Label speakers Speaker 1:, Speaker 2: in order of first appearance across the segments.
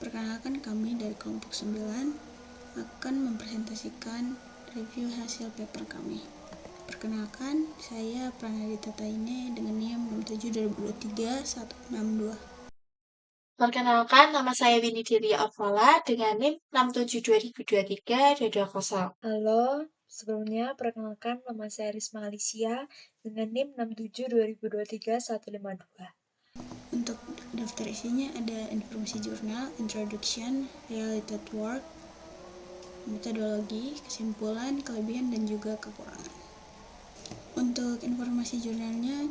Speaker 1: Perkenalkan, kami dari kelompok 9 akan mempresentasikan review hasil paper kami. Perkenalkan, saya Pranadita Taine dengan NIM 67/2023-162.
Speaker 2: Perkenalkan, nama saya Winnie Afala dengan NIM 67/2023-220.
Speaker 3: Halo, sebelumnya perkenalkan nama saya Risma Alicia dengan NIM 67/2023-152.
Speaker 1: Untuk daftar isinya ada informasi jurnal, introduction, related work, metodologi, kesimpulan, kelebihan, dan juga kekurangan. Untuk informasi jurnalnya,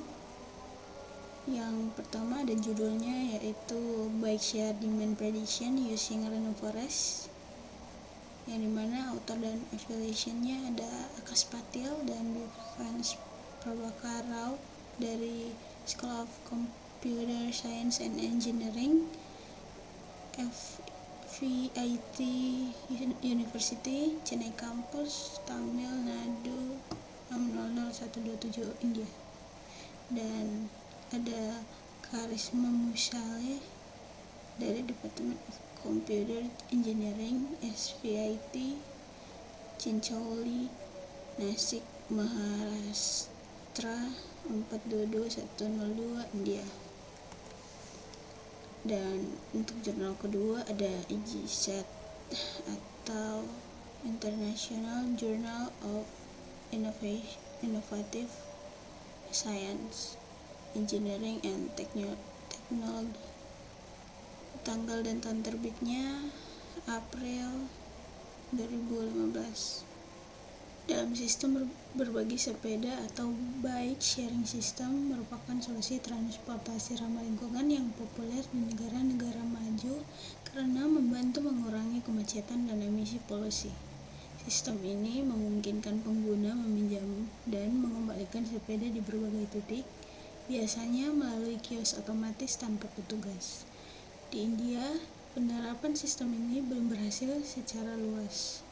Speaker 1: yang pertama ada judulnya yaitu Bike Share Demand Prediction Using Rainforest, yang dimana author dan affiliationnya ada Akash Patil dan Vivans Prabhakar Rao dari School of Computer Science and Engineering, FVIT University, Chennai Campus, Tamil Nadu 600-127 India. Dan ada Karisma Musaleh dari Department of Computer Engineering, SVIT, Chincholi, Nasik, Maharashtra 422-102 India. Dan untuk jurnal kedua ada IGSET atau International Journal of Innovative Science, Engineering and Technology. Tanggal dan tahun terbitnya April 2015. Dalam sistem berbagi sepeda atau bike sharing system merupakan solusi transportasi ramah lingkungan yang populer di negara-negara maju karena membantu mengurangi kemacetan dan emisi polusi. Sistem ini memungkinkan pengguna meminjam dan mengembalikan sepeda di berbagai titik, biasanya melalui kios otomatis tanpa petugas. Di India, penerapan sistem ini belum berhasil secara luas.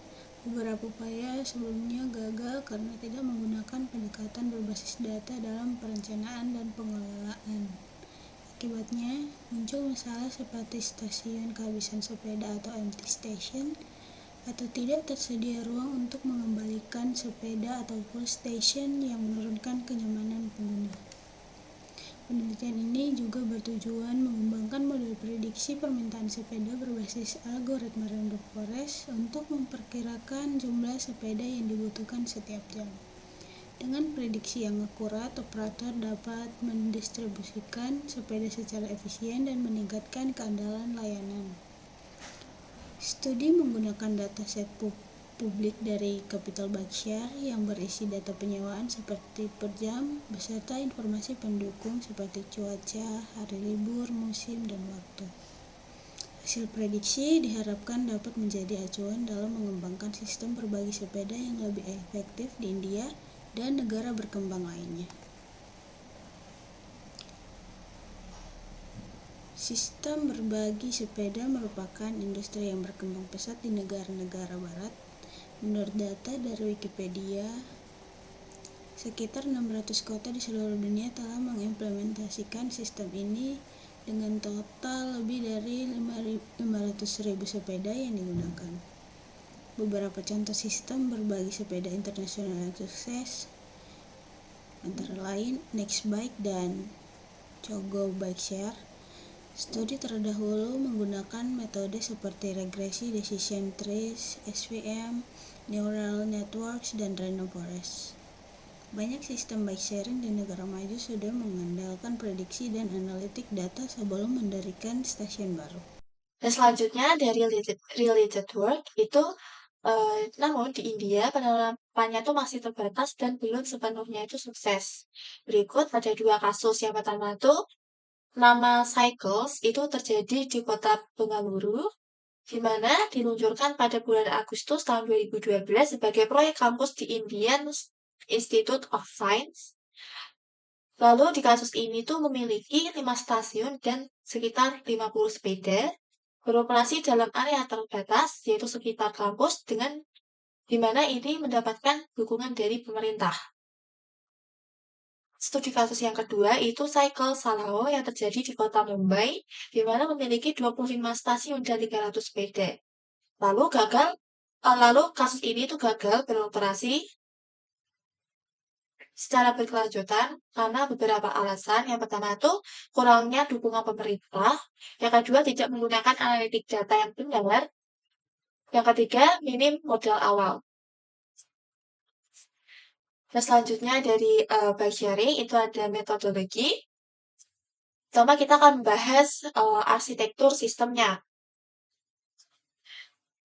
Speaker 1: Beberapa upaya sebelumnya gagal karena tidak menggunakan pendekatan berbasis data dalam perencanaan dan pengelolaan. Akibatnya, muncul masalah seperti stasiun kehabisan sepeda atau empty station, atau tidak tersedia ruang untuk mengembalikan sepeda atau full station yang menurunkan kenyamanan pengguna. Penelitian ini juga bertujuan mengembangkan model prediksi permintaan sepeda berbasis algoritma random forest untuk memperkirakan jumlah sepeda yang dibutuhkan setiap jam. Dengan prediksi yang akurat, operator dapat mendistribusikan sepeda secara efisien dan meningkatkan keandalan layanan. Studi menggunakan dataset publik dari Capital Bike Share yang berisi data penyewaan seperti per jam beserta informasi pendukung seperti cuaca, hari libur, musim, dan waktu. Hasil prediksi diharapkan dapat menjadi acuan dalam mengembangkan sistem berbagi sepeda yang lebih efektif di India dan negara berkembang lainnya. Sistem berbagi sepeda merupakan industri yang berkembang pesat di negara-negara barat. Menurut data dari Wikipedia, sekitar 600 kota di seluruh dunia telah mengimplementasikan sistem ini dengan total lebih dari 500.000 sepeda yang digunakan. Beberapa contoh sistem berbagi sepeda internasional yang sukses antara lain Nextbike dan Chogo Bike Share. Studi terdahulu menggunakan metode seperti regresi decision trees, SVM, neural networks, dan random forest. Banyak sistem bike sharing di negara maju sudah mengandalkan prediksi dan analitik data sebelum mendirikan stasiun baru.
Speaker 2: Dan selanjutnya dari related work itu, namun di India penerapannya itu masih terbatas dan belum sepenuhnya itu sukses. Berikut ada dua kasus. Yang pertama itu nama Cycles itu terjadi di kota Bengaluru, di mana diluncurkan pada bulan Agustus tahun 2012 sebagai proyek kampus di Indian Institute of Science. Lalu di kasus ini tuh memiliki 5 stasiun dan sekitar 50 sepeda beroperasi dalam area terbatas, yaitu sekitar kampus, di mana ini mendapatkan dukungan dari pemerintah. Studi kasus yang kedua itu Cycle Salao yang terjadi di kota Mumbai, di mana memiliki 25 stasiun dan 300 sepeda. Lalu kasus ini tuh gagal beroperasi secara berkelanjutan karena beberapa alasan. Yang pertama itu kurangnya dukungan pemerintah, yang kedua tidak menggunakan analitik data yang benar, yang ketiga minim modal awal. Nah, selanjutnya dari bike sharing itu ada metodologi. Pertama kita akan membahas arsitektur sistemnya.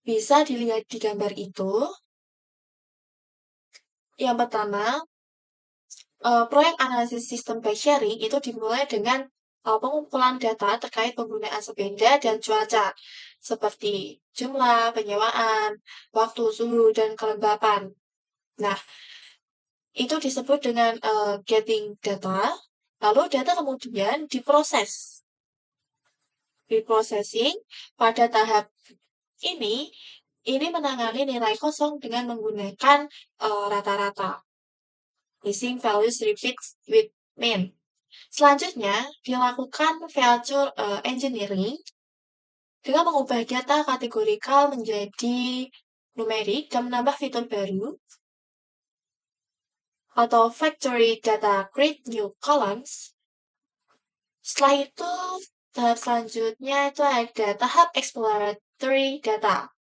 Speaker 2: Bisa dilihat di gambar itu. Yang pertama, proyek analisis sistem bike sharing itu dimulai dengan pengumpulan data terkait penggunaan sepeda dan cuaca, seperti jumlah penyewaan, waktu, suhu, dan kelembapan. Nah, itu disebut dengan getting data, lalu data kemudian diproses. Reprocessing pada tahap ini menangani nilai kosong dengan menggunakan rata-rata. Missing values repeat with mean. Selanjutnya, dilakukan feature engineering dengan mengubah data kategorikal menjadi numerik dan menambah fitur baru atau factory data create new columns. Setelah itu, tahap selanjutnya itu ada tahap exploratory data.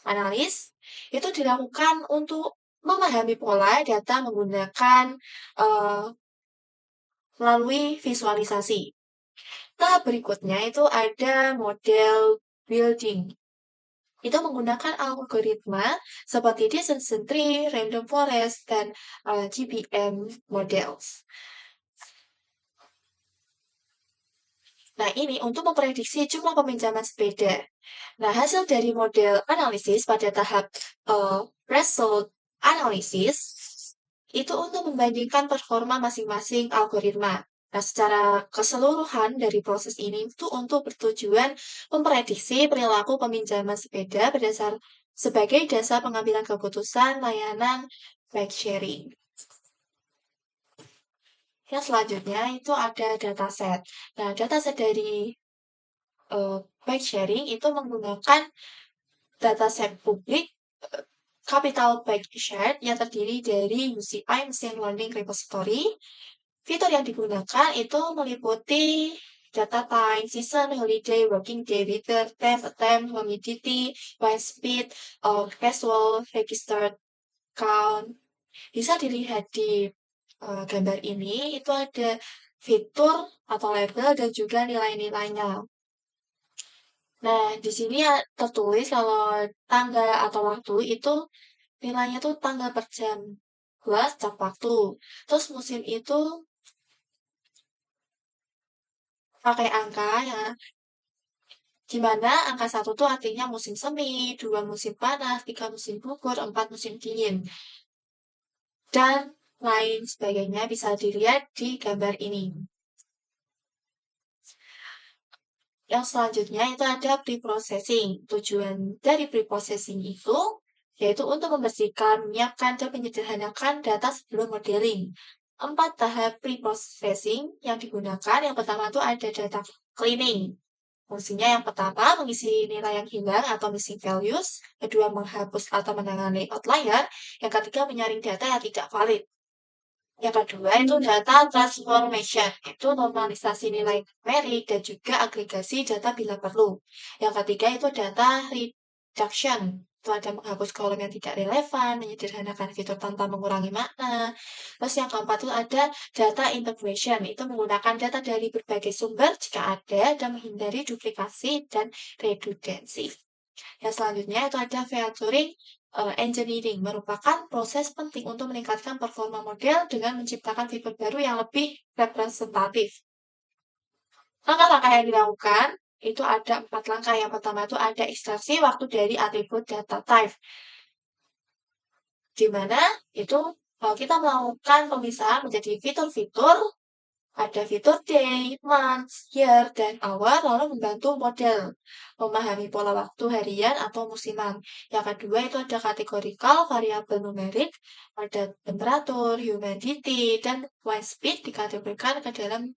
Speaker 2: Analis itu dilakukan untuk memahami pola data menggunakan melalui visualisasi. Tahap berikutnya itu ada model building. Itu menggunakan algoritma seperti descent tree, random forest, dan GBM models. Nah, ini untuk memprediksi jumlah peminjaman sepeda. Nah, hasil dari model analisis pada tahap result analysis itu untuk membandingkan performa masing-masing algoritma. Nah, secara keseluruhan dari proses ini itu untuk bertujuan memprediksi perilaku peminjaman sepeda berdasar sebagai dasar pengambilan keputusan layanan bike sharing. Yang selanjutnya itu ada dataset. Nah, dataset dari bike sharing itu menggunakan dataset publik Capital Bike Shared yang terdiri dari UCI Machine Learning Repository. Fitur yang digunakan itu meliputi data time, season, holiday, working day, weather, time, attempt, humidity, wind speed, casual, registered count. Bisa dilihat di gambar ini, itu ada fitur atau label dan juga nilai-nilainya. Nah, di sini ya tertulis kalau tanggal atau waktu itu nilainya tuh tanggal per jam plus cap waktu. Terus musim itu pakai angka ya, gimana angka 1 tuh artinya musim semi, 2 musim panas, 3 musim gugur, 4 musim dingin. Dan lain sebagainya bisa dilihat di gambar ini. Yang selanjutnya itu ada pre-processing. Tujuan dari pre-processing itu yaitu untuk membersihkan, menyiapkan, dan menyederhanakan data sebelum modeling. 4 tahap pre-processing yang digunakan. Yang pertama itu ada data cleaning. Fungsinya yang pertama mengisi nilai yang hilang atau missing values. Kedua menghapus atau menangani outlier. Yang ketiga menyaring data yang tidak valid. Yang kedua itu data transformation, itu normalisasi nilai numerik dan juga agregasi data bila perlu. Yang ketiga itu data reduction, itu ada menghapus kolom yang tidak relevan, menyederhanakan fitur tanpa mengurangi makna. Terus yang keempat itu ada data integration, itu menggunakan data dari berbagai sumber jika ada dan menghindari duplikasi dan redundansi. Yang selanjutnya itu ada featuring engineering, merupakan proses penting untuk meningkatkan performa model dengan menciptakan fitur baru yang lebih representatif. Langkah-langkah yang dilakukan itu ada 4 langkah. Yang pertama itu ada ekstraksi waktu dari atribut data type, di mana itu kita melakukan pemisahan menjadi fitur-fitur Ada fitur day, month, year, dan hour, lalu membantu model memahami pola waktu harian atau musiman. Yang kedua itu ada kategorikal, variabel numerik, ada temperatur, humidity, dan wind speed dikategorikan ke dalam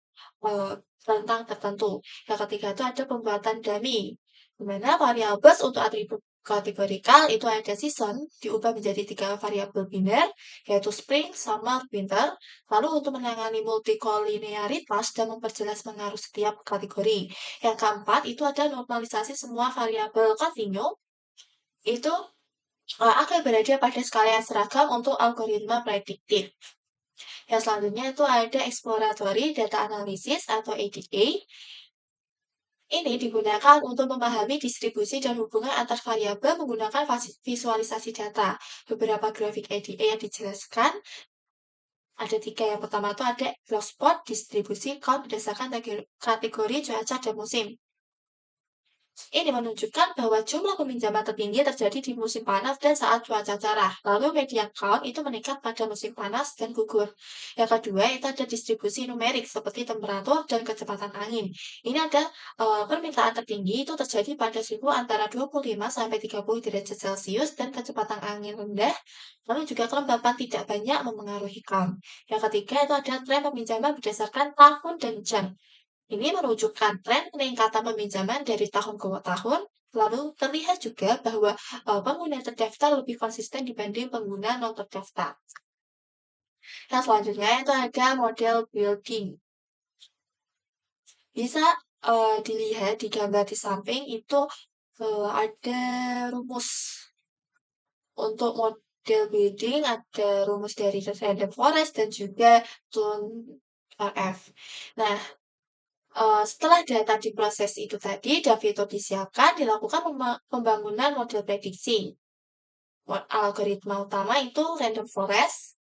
Speaker 2: rentang tertentu. Yang ketiga itu ada pembuatan dummy, di mana variabel untuk atribut kategorikal itu ada season, diubah menjadi 3 variabel biner, yaitu spring, summer, winter. Lalu untuk menangani multikolinearitas dan memperjelas pengaruh setiap kategori. Yang keempat itu ada normalisasi semua variabel kontinu, itu akan berada pada skala yang seragam untuk algoritma prediktif. Yang selanjutnya itu ada exploratory data analysis atau ADA. Ini digunakan untuk memahami distribusi dan hubungan antar variabel menggunakan visualisasi data. Beberapa grafik ADA yang dijelaskan ada 3. Yang pertama itu ada block spot, distribusi count berdasarkan kategori cuaca dan musim. Ini menunjukkan bahwa jumlah peminjaman tertinggi terjadi di musim panas dan saat cuaca cerah. Lalu median count itu meningkat pada musim panas dan gugur. Yang kedua itu ada distribusi numerik seperti temperatur dan kecepatan angin. Ini ada permintaan tertinggi itu terjadi pada suhu antara 25 sampai 30 derajat Celcius dan kecepatan angin rendah. Lalu juga kelembapan tidak banyak memengaruhi count. Yang ketiga itu ada tren peminjaman berdasarkan tahun dan jam. Ini menunjukkan tren peningkatan peminjaman dari tahun ke tahun, lalu terlihat juga bahwa pengguna terdaftar lebih konsisten dibanding pengguna non terdaftar. Yang selanjutnya itu ada model building. Bisa dilihat di gambar di samping itu ada rumus. Untuk model building ada rumus dari random forest dan juga Tun RF. Nah, setelah data diproses itu tadi dan fitur disiapkan, dilakukan pembangunan model prediksi. Algoritma utama itu random forest,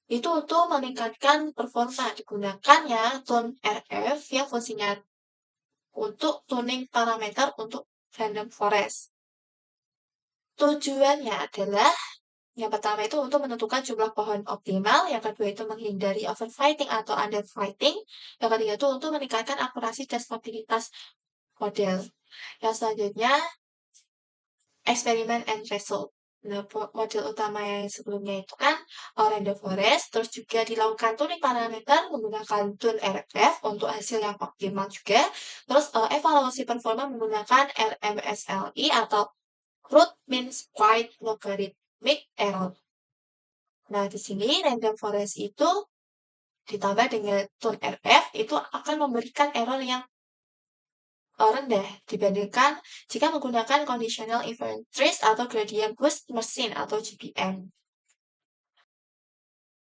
Speaker 2: itu untuk meningkatkan performa digunakannya tune RF yang fungsinya untuk tuning parameter untuk random forest. Tujuannya adalah yang pertama itu untuk menentukan jumlah pohon optimal, yang kedua itu menghindari overfitting atau underfitting, yang ketiga itu untuk meningkatkan akurasi dan stabilitas model. Yang selanjutnya, eksperimen and result. Nah, model utama yang sebelumnya itu kan random forest, terus juga dilakukan tuning parameter menggunakan tune RF untuk hasil yang optimal juga. Terus evaluasi performa menggunakan RMSLI atau root mean squared logarithmic error. Nah, di sini random forest itu ditambah dengan tune RF itu akan memberikan error yang rendah dibandingkan jika menggunakan conditional inference trees atau gradient boost machine atau GBM.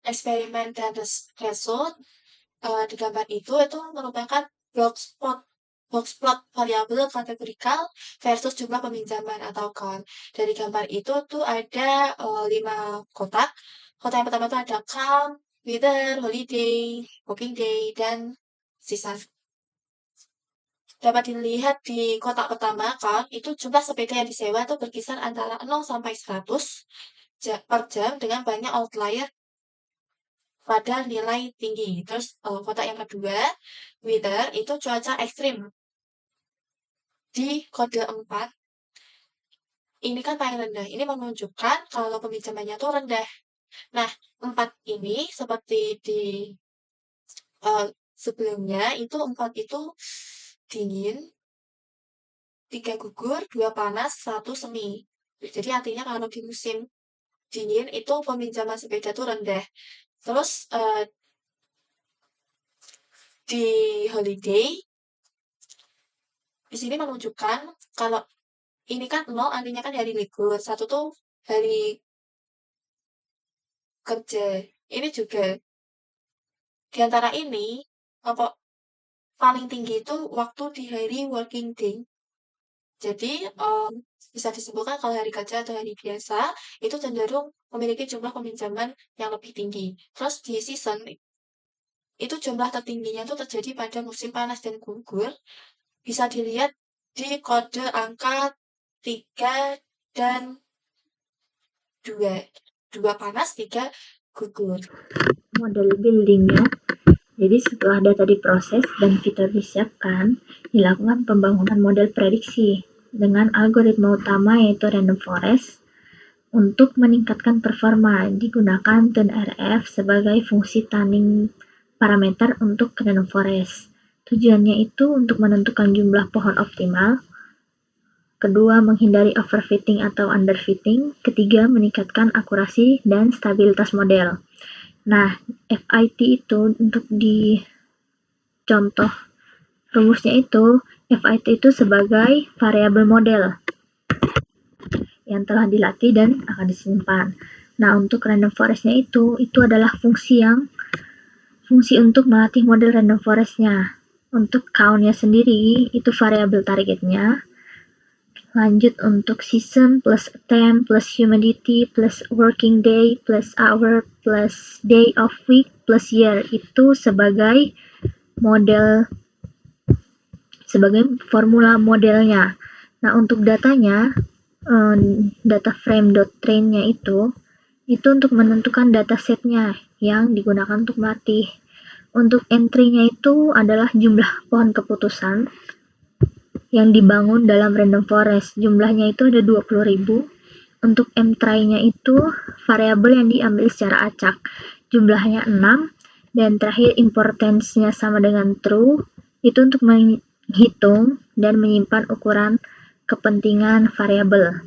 Speaker 2: Eksperimen dan result di gambar itu merupakan box plot variabel kategorikal versus jumlah peminjaman atau count. Dari gambar itu tuh ada 5 kotak. Kotak yang pertama itu ada count, weather, holiday, working day, dan season. Dapat dilihat di kotak pertama kan, itu jumlah sepeda yang disewa itu berkisar antara 0 sampai 100 per jam dengan banyak outlier pada nilai tinggi. Terus kotak yang kedua, weather itu cuaca ekstrim. Di kode 4, ini kan paling rendah. Ini menunjukkan kalau peminjamannya itu rendah. Nah, 4 ini seperti di sebelumnya, itu 4 itu dingin, 3 gugur, 2 panas, 1 semi. Jadi artinya kalau di musim dingin itu peminjaman sepeda itu rendah. Terus di holiday di sini menunjukkan kalau ini kan 0 artinya kan hari libur, 1 tuh hari kerja. Ini juga di antara ini apa paling tinggi itu waktu di hari working day. Jadi bisa disebutkan kalau hari kerja atau hari biasa itu cenderung memiliki jumlah peminjaman yang lebih tinggi. Terus di season itu jumlah tertingginya itu terjadi pada musim panas dan gugur. Bisa dilihat di kode angka 3 dan 2. 2 panas, 3 gugur.
Speaker 3: Model buildingnya
Speaker 4: Jadi setelah data diproses dan fitur disiapkan, dilakukan pembangunan model prediksi dengan algoritma utama yaitu random forest. Untuk meningkatkan performa, digunakan TuneRF sebagai fungsi tuning parameter untuk random forest. Tujuannya itu untuk menentukan jumlah pohon optimal. Kedua, menghindari overfitting atau underfitting. Ketiga, meningkatkan akurasi dan stabilitas model. Nah, FIT itu untuk di contoh rumusnya itu, FIT itu sebagai variabel model yang telah dilatih dan akan disimpan. Nah, untuk random forest-nya itu adalah fungsi untuk melatih model random forest-nya. Untuk count-nya sendiri, itu variabel targetnya. Lanjut untuk season plus attempt plus humidity plus working day plus hour plus day of week plus year itu sebagai formula modelnya. Nah, untuk datanya, data frame.train-nya itu untuk menentukan datasetnya yang digunakan untuk melatih. Untuk entry-nya itu adalah jumlah pohon keputusan yang dibangun dalam random forest. Jumlahnya itu ada 20.000. Untuk mtry-nya itu variabel yang diambil secara acak. Jumlahnya 6. Dan terakhir importance-nya sama dengan true. Itu untuk menghitung dan menyimpan ukuran kepentingan variabel.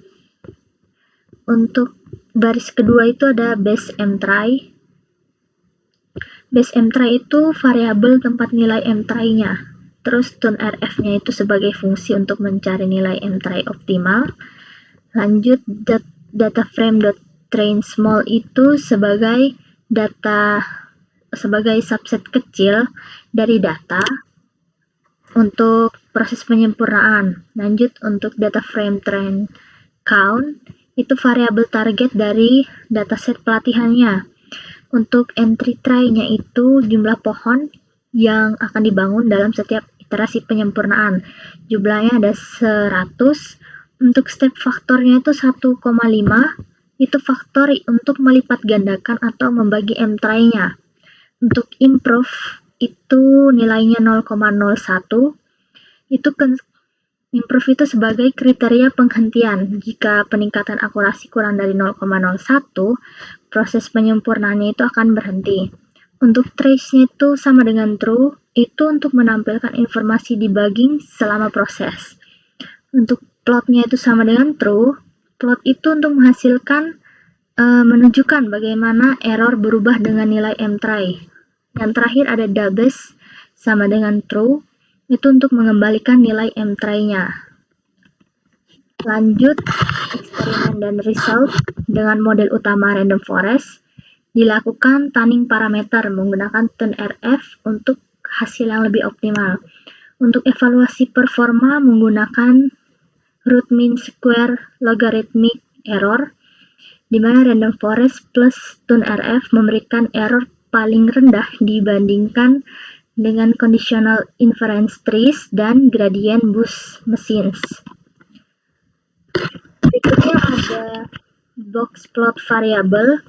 Speaker 4: Untuk baris kedua itu ada base mtry. Base mtry itu variabel tempat nilai mtry-nya. Terus TuneRF-nya itu sebagai fungsi untuk mencari nilai mtry optimal. Lanjut data frame.train small itu sebagai subset kecil dari data untuk proses penyempurnaan. Lanjut untuk data frame train count itu variabel target dari dataset pelatihannya. Untuk entry try-nya itu jumlah pohon yang akan dibangun dalam setiap iterasi penyempurnaan. Jumlahnya ada 100. Untuk step faktornya itu 1,5. Itu faktor untuk melipat gandakan atau membagi mtry-nya. Untuk improve itu nilainya 0,01. Improve itu sebagai kriteria penghentian. Jika peningkatan akurasi kurang dari 0,01, proses penyempurnaannya itu akan berhenti. Untuk trace-nya itu sama dengan true, itu untuk menampilkan informasi debugging selama proses. Untuk plot-nya itu sama dengan true, plot itu untuk menghasilkan menunjukkan bagaimana error berubah dengan nilai mtry. Yang terakhir ada doubles sama dengan true, itu untuk mengembalikan nilai mtry-nya. Lanjut, eksperimen dan result dengan model utama random forest. Dilakukan tuning parameter menggunakan TuneRF untuk hasil yang lebih optimal. Untuk evaluasi performa menggunakan root mean square logarithmic error, di mana random forest plus TuneRF memberikan error paling rendah dibandingkan dengan conditional inference trees dan gradient boost machines. Berikutnya ada box plot variable,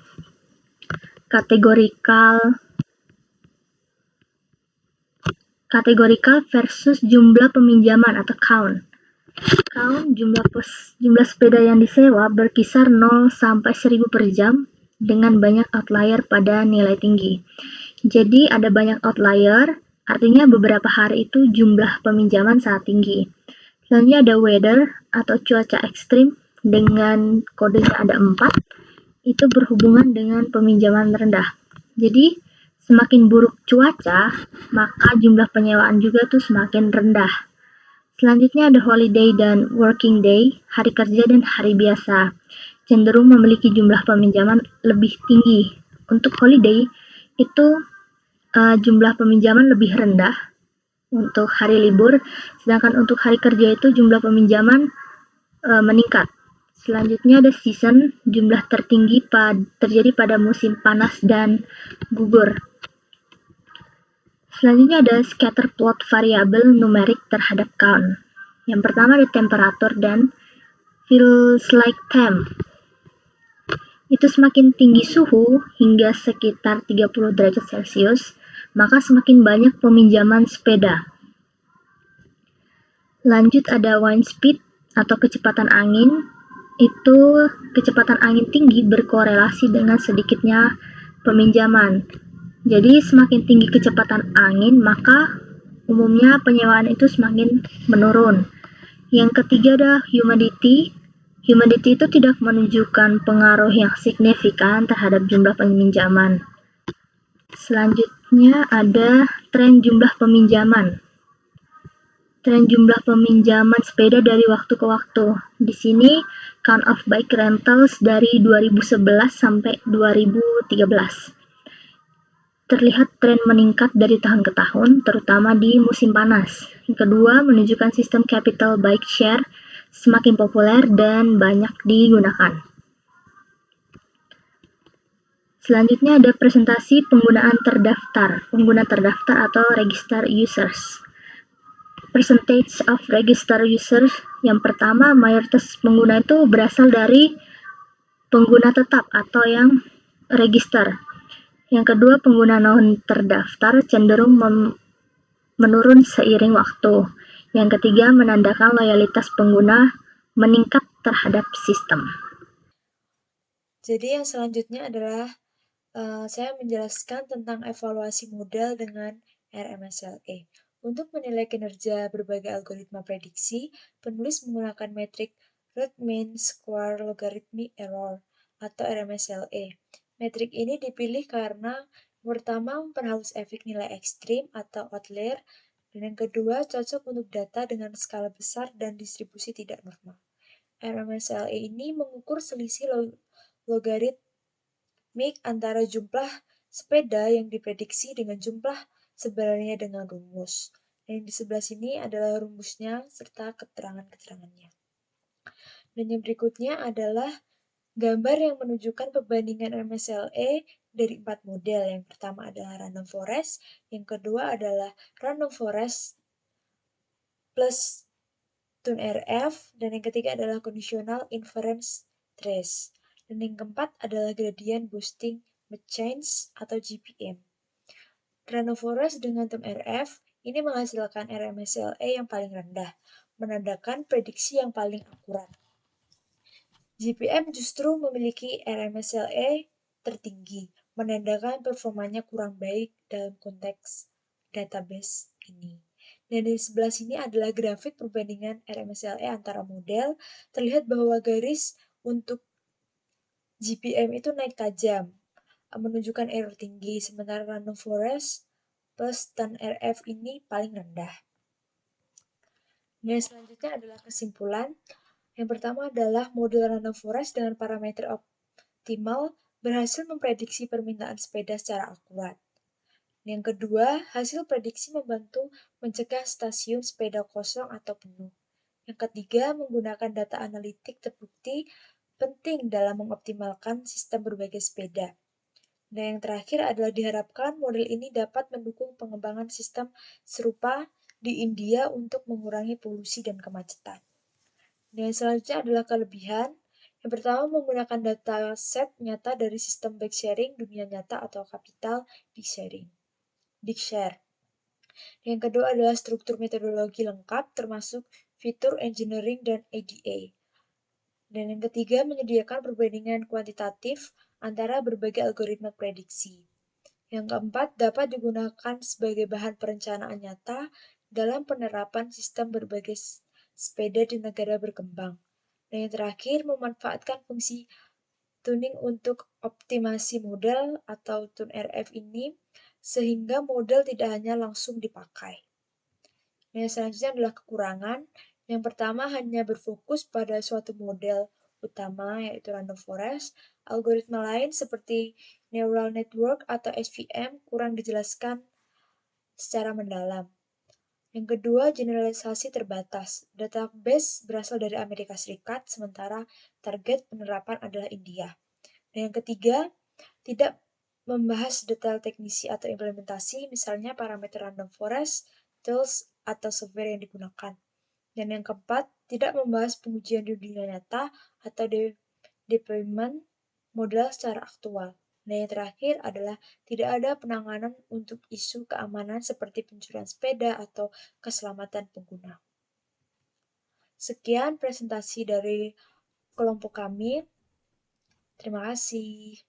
Speaker 4: kategorikal versus jumlah peminjaman atau count. Count jumlah sepeda yang disewa berkisar 0 sampai 1000 per jam dengan banyak outlier pada nilai tinggi. Jadi ada banyak outlier, artinya beberapa hari itu jumlah peminjaman sangat tinggi. Selanjutnya ada weather atau cuaca ekstrim dengan kodenya ada 4, itu berhubungan dengan peminjaman rendah. Jadi semakin buruk cuaca, maka jumlah penyewaan juga tuh semakin rendah. Selanjutnya ada holiday dan working day, hari kerja dan hari biasa. Cenderung memiliki jumlah peminjaman lebih tinggi. Untuk holiday itu jumlah peminjaman lebih rendah untuk hari libur, sedangkan untuk hari kerja itu jumlah peminjaman meningkat. Selanjutnya ada season, jumlah tertinggi terjadi pada musim panas dan gugur. Selanjutnya ada scatter plot variabel numerik terhadap count. Yang pertama ada temperatur dan feels like temp. Itu semakin tinggi suhu hingga sekitar 30 derajat Celcius, maka semakin banyak peminjaman sepeda. Lanjut ada wind speed atau kecepatan angin. Itu kecepatan angin tinggi berkorelasi dengan sedikitnya peminjaman. Jadi semakin tinggi kecepatan angin, maka umumnya penyewaan itu semakin menurun. Yang ketiga ada humidity. Humidity itu tidak menunjukkan pengaruh yang signifikan terhadap jumlah peminjaman. Selanjutnya ada tren jumlah peminjaman. Tren jumlah peminjaman sepeda dari waktu ke waktu. Di sini count of bike rentals dari 2011 sampai 2013. Terlihat tren meningkat dari tahun ke tahun, terutama di musim panas. Yang kedua, menunjukkan sistem capital bike share semakin populer dan banyak digunakan. Selanjutnya ada presentasi penggunaan terdaftar, pengguna terdaftar atau register users. Percentage of register users, yang pertama, mayoritas pengguna itu berasal dari pengguna tetap atau yang register. Yang kedua, pengguna non terdaftar cenderung menurun seiring waktu. Yang ketiga, menandakan loyalitas pengguna meningkat terhadap sistem.
Speaker 3: Jadi yang selanjutnya adalah saya menjelaskan tentang evaluasi model dengan RMSLE. Untuk menilai kinerja berbagai algoritma prediksi, penulis menggunakan metrik Root Mean Square Logarithmic Error atau RMSLE. Metrik ini dipilih karena pertama memperhalus efek nilai ekstrim atau outlier, dan yang kedua cocok untuk data dengan skala besar dan distribusi tidak normal. RMSLE ini mengukur selisih logaritmik antara jumlah sepeda yang diprediksi dengan jumlah sebenarnya dengan rumus. Dan yang di sebelah sini adalah rumusnya serta keterangan-keterangannya. Dan yang berikutnya adalah gambar yang menunjukkan perbandingan RMSLE dari 4 model. Yang pertama adalah random forest, yang kedua adalah random forest plus TUN-RF, dan yang ketiga adalah conditional inference trace. Dan yang keempat adalah gradient boosting change atau GPM. Random forest dengan TUN-RF ini menghasilkan RMSLE yang paling rendah, menandakan prediksi yang paling akurat. GPM justru memiliki RMSLE tertinggi, menandakan performanya kurang baik dalam konteks database ini. Dan di sebelah sini adalah grafik perbandingan RMSLE antara model. Terlihat bahwa garis untuk GPM itu naik tajam, menunjukkan error tinggi, sementara random forest plus TUN-RF ini paling rendah. Yang selanjutnya adalah kesimpulan. Yang pertama adalah model random forest dengan parameter optimal berhasil memprediksi permintaan sepeda secara akurat. Yang kedua, hasil prediksi membantu mencegah stasiun sepeda kosong atau penuh. Yang ketiga, menggunakan data analitik terbukti penting dalam mengoptimalkan sistem berbagai sepeda. Dan yang terakhir adalah diharapkan model ini dapat mendukung pengembangan sistem serupa di India untuk mengurangi polusi dan kemacetan. Dan yang selanjutnya adalah kelebihan. Yang pertama, menggunakan data set nyata dari sistem bike sharing dunia nyata atau capital bike share. Yang kedua adalah struktur metodologi lengkap termasuk fitur engineering dan ADA. Dan yang ketiga, menyediakan perbandingan kuantitatif antara berbagai algoritma prediksi. Yang keempat, dapat digunakan sebagai bahan perencanaan nyata dalam penerapan sistem berbagai sepeda di negara berkembang. Dan yang terakhir, memanfaatkan fungsi tuning untuk optimasi model atau TUN-RF ini sehingga model tidak hanya langsung dipakai. Yang selanjutnya adalah kekurangan. Yang pertama, hanya berfokus pada suatu model utama, yaitu random forest. Algoritma lain seperti neural network atau SVM kurang dijelaskan secara mendalam. Yang kedua, generalisasi terbatas. Database berasal dari Amerika Serikat, sementara target penerapan adalah India. Dan yang ketiga, tidak membahas detail teknisi atau implementasi, misalnya parameter random forest, tools, atau software yang digunakan. Dan yang keempat, tidak membahas pengujian di dunia nyata atau deployment model secara aktual. Dan yang terakhir adalah tidak ada penanganan untuk isu keamanan seperti pencurian sepeda atau keselamatan pengguna. Sekian presentasi dari kelompok kami. Terima kasih.